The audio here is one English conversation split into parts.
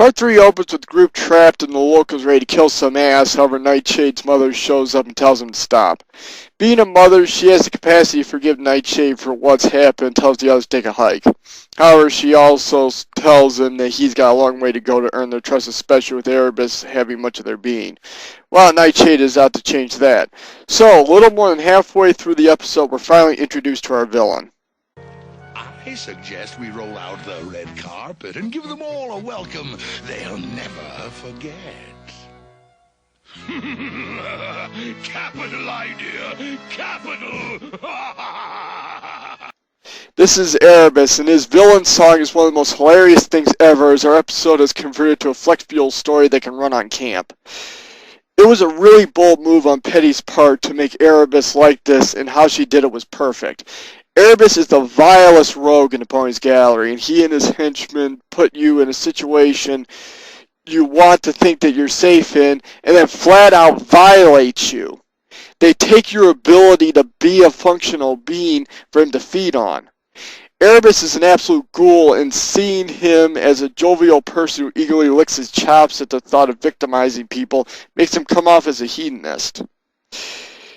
Part 3 opens with the group trapped and the locals ready to kill some ass. However, Nightshade's mother shows up and tells them to stop. Being a mother, she has the capacity to forgive Nightshade for what's happened and tells the others to take a hike. However, she also tells him that he's got a long way to go to earn their trust, especially with Erebus having much of their being. Well, Nightshade is out to change that. So, a little more than halfway through the episode, we're finally introduced to our villain. I suggest we roll out the red carpet and give them all a welcome they'll never forget. Capital idea! Capital! This is Erebus, and his villain song is one of the most hilarious things ever, as our episode is converted to a flex fuel story they can run on camp. It was a really bold move on Petty's part to make Erebus like this, and how she did it was perfect. Erebus is the vilest rogue in the Ponies Gallery, and he and his henchmen put you in a situation you want to think that you're safe in, and then flat out violate you. They take your ability to be a functional being for him to feed on. Erebus is an absolute ghoul, and seeing him as a jovial person who eagerly licks his chops at the thought of victimizing people makes him come off as a hedonist.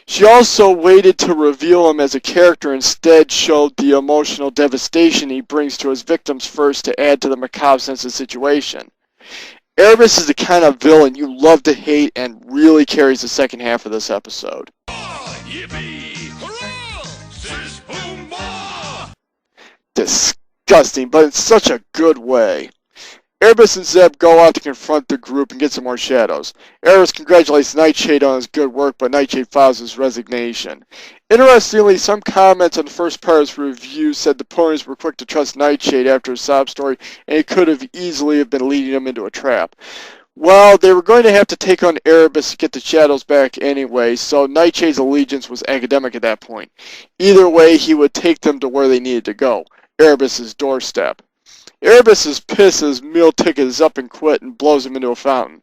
She also waited to reveal him as a character, instead showed the emotional devastation he brings to his victims first to add to the macabre sense of the situation. Erebus is the kind of villain you love to hate and really carries the second half of this episode. Yippee! Hurrah! Sis boom bah! Disgusting, but in such a good way. Erebus and Zeb go out to confront the group and get some more shadows. Erebus congratulates Nightshade on his good work, but Nightshade files his resignation. Interestingly, some comments on the first part of this review said the ponies were quick to trust Nightshade after his sob story, and it could have easily been leading them into a trap. Well, they were going to have to take on Erebus to get the shadows back anyway, so Nightshade's allegiance was academic at that point. Either way, he would take them to where they needed to go, Erebus's doorstep. Erebus is pissed his meal ticket is up and quit and blows him into a fountain.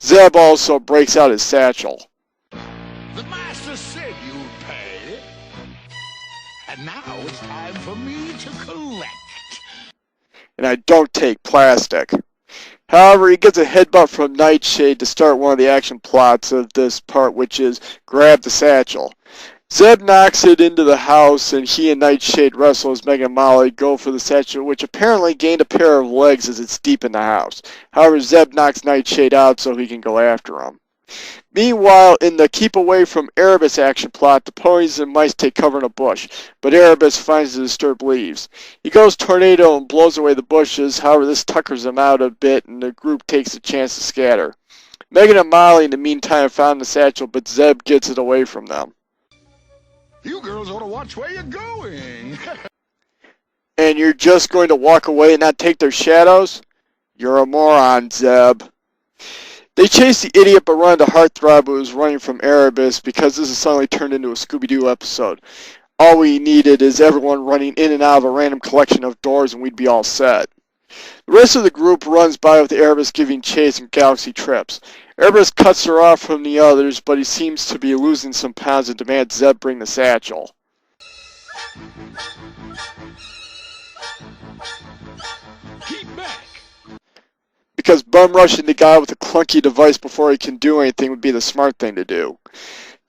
Zeb also breaks out his satchel. The master said you'd pay. And now it's time for me to collect. And I don't take plastic. However, he gets a headbutt from Nightshade to start one of the action plots of this part, which is grab the satchel. Zeb knocks it into the house, and he and Nightshade wrestle as Meg and Molly go for the satchel, which apparently gained a pair of legs as it's deep in the house. However, Zeb knocks Nightshade out so he can go after him. Meanwhile, in the keep away from Erebus action plot, the ponies and mice take cover in a bush, but Erebus finds the disturbed leaves. He goes tornado and blows away the bushes, however this tuckers them out a bit, and the group takes a chance to scatter. Megan and Molly in the meantime found the satchel, but Zeb gets it away from them. You girls ought to watch where you're going. And you're just going to walk away and not take their shadows? You're a moron, Zeb. They chase the idiot but run into Heartthrob, who is running from Erebus, because this has suddenly turned into a Scooby-Doo episode. All we needed is everyone running in and out of a random collection of doors and we'd be all set. The rest of the group runs by with Erebus giving chase and Galaxy trips. Erebus cuts her off from the others, but he seems to be losing some pounds and demands Zeb bring the satchel. Keep back. Because bum rushing the guy with a clunky device before he can do anything would be the smart thing to do.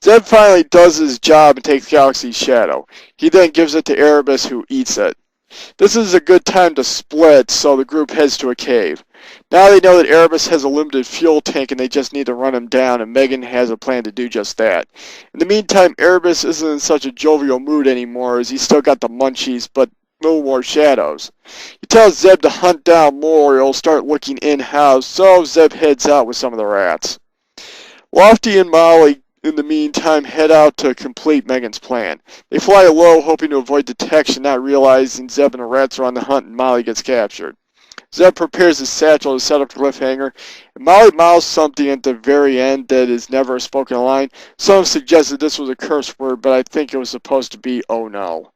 Zeb finally does his job and takes Galaxy's shadow. He then gives it to Erebus, who eats it. This is a good time to split, so the group heads to a cave. Now they know that Erebus has a limited fuel tank and they just need to run him down, and Megan has a plan to do just that. In the meantime, Erebus isn't in such a jovial mood anymore, as he's still got the munchies, but no more shadows. He tells Zeb to hunt down more or he'll start looking in-house, so Zeb heads out with some of the rats. Lofty and Molly, in the meantime, head out to complete Megan's plan. They fly low, hoping to avoid detection, not realizing Zeb and the rats are on the hunt and Molly gets captured. Zeb prepares his satchel to set up the cliffhanger, and Molly mouths something at the very end that is never a spoken line. Some suggested this was a curse word, but I think it was supposed to be, oh no.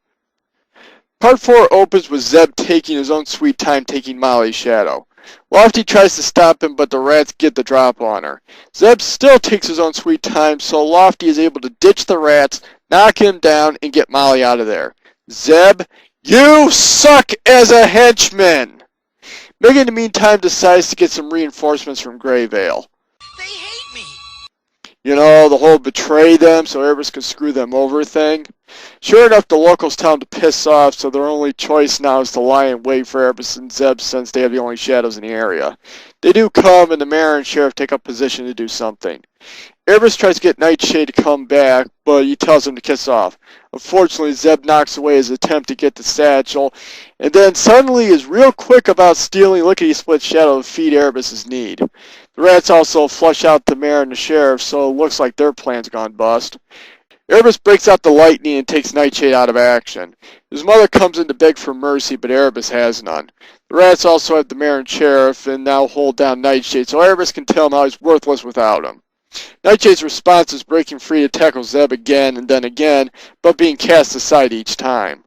Part 4 opens with Zeb taking his own sweet time taking Molly's shadow. Lofty tries to stop him, but the rats get the drop on her. Zeb still takes his own sweet time, so Lofty is able to ditch the rats, knock him down, and get Molly out of there. Zeb, you suck as a henchman! Megan, in the meantime, decides to get some reinforcements from Greyvale. They hate me. You know, the whole betray them so Erebus can screw them over thing. Sure enough, the locals tell them to piss off, so their only choice now is to lie in wait for Erebus and Zeb since they have the only shadows in the area. They do come, and the mayor and sheriff take up position to do something. Erebus tries to get Nightshade to come back, but he tells him to kiss off. Unfortunately, Zeb knocks away his attempt to get the satchel, and then suddenly is real quick about stealing lickety-split shadow to feed Erebus' need. The rats also flush out the mayor and the sheriff, so it looks like their plan's gone bust. Erebus breaks out the lightning and takes Nightshade out of action. His mother comes in to beg for mercy, but Erebus has none. The rats also have the mayor and sheriff and now hold down Nightshade, so Erebus can tell him how he's worthless without him. Nightshade's response is breaking free to tackle Zeb again and then again, but being cast aside each time.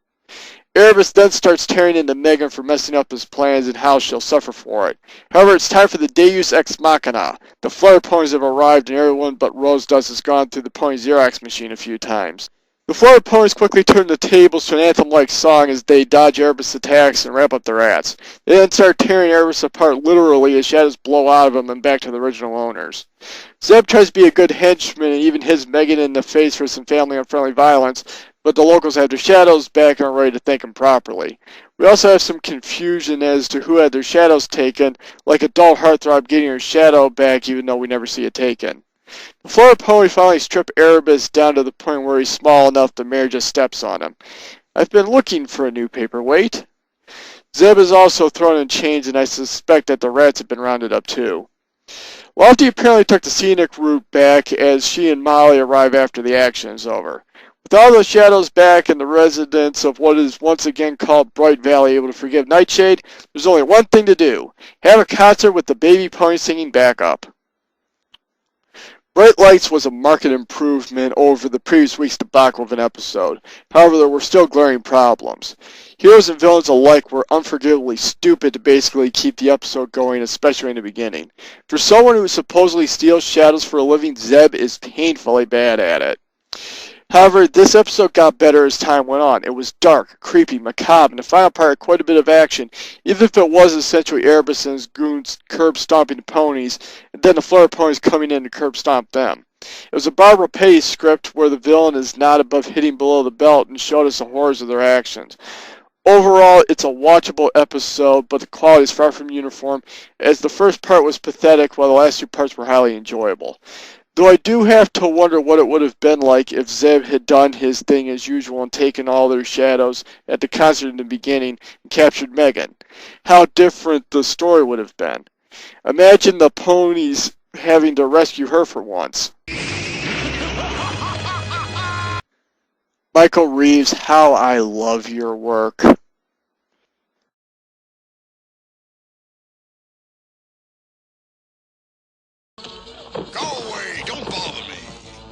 Erebus then starts tearing into Megan for messing up his plans and how she'll suffer for it. However, it's time for the Deus Ex Machina. The flutter ponies have arrived and everyone but Rose Dust has gone through the pony Xerox machine a few times. The flutter ponies quickly turn the tables to an anthem-like song as they dodge Erebus' attacks and wrap up the rats. They then start tearing Erebus apart literally as shadows blow out of him and back to the original owners. Zeb tries to be a good henchman and even hits Megan in the face for some family-unfriendly violence, but the locals have their shadows back and are ready to thank him properly. We also have some confusion as to who had their shadows taken, like a dull heartthrob getting her shadow back even though we never see it taken. The flutter pony finally strips Erebus down to the point where he's small enough the mayor just steps on him. I've been looking for a new paperweight. Zeb is also thrown in chains and I suspect that the rats have been rounded up too. Lofty apparently took the scenic route back as she and Molly arrive after the action is over. With all the shadows back and the residents of what is once again called Bright Valley able to forgive Nightshade, there's only one thing to do. Have a concert with the baby pony singing backup. Bright Lights was a marked improvement over the previous week's debacle of an episode. However, there were still glaring problems. Heroes and villains alike were unforgivably stupid to basically keep the episode going, especially in the beginning. For someone who supposedly steals shadows for a living, Zeb is painfully bad at it. However, this episode got better as time went on. It was dark, creepy, macabre, and the final part had quite a bit of action, even if it was essentially Erebus and his goons curb-stomping the ponies, and then the flutter ponies coming in to curb-stomp them. It was a Barbara Payne script where the villain is not above hitting below the belt and showed us the horrors of their actions. Overall, it's a watchable episode, but the quality is far from uniform, as the first part was pathetic while the last two parts were highly enjoyable. Though I do have to wonder what it would have been like if Zeb had done his thing as usual and taken all their shadows at the concert in the beginning and captured Megan. How different the story would have been. Imagine the ponies having to rescue her for once. Michael Reeves, how I love your work.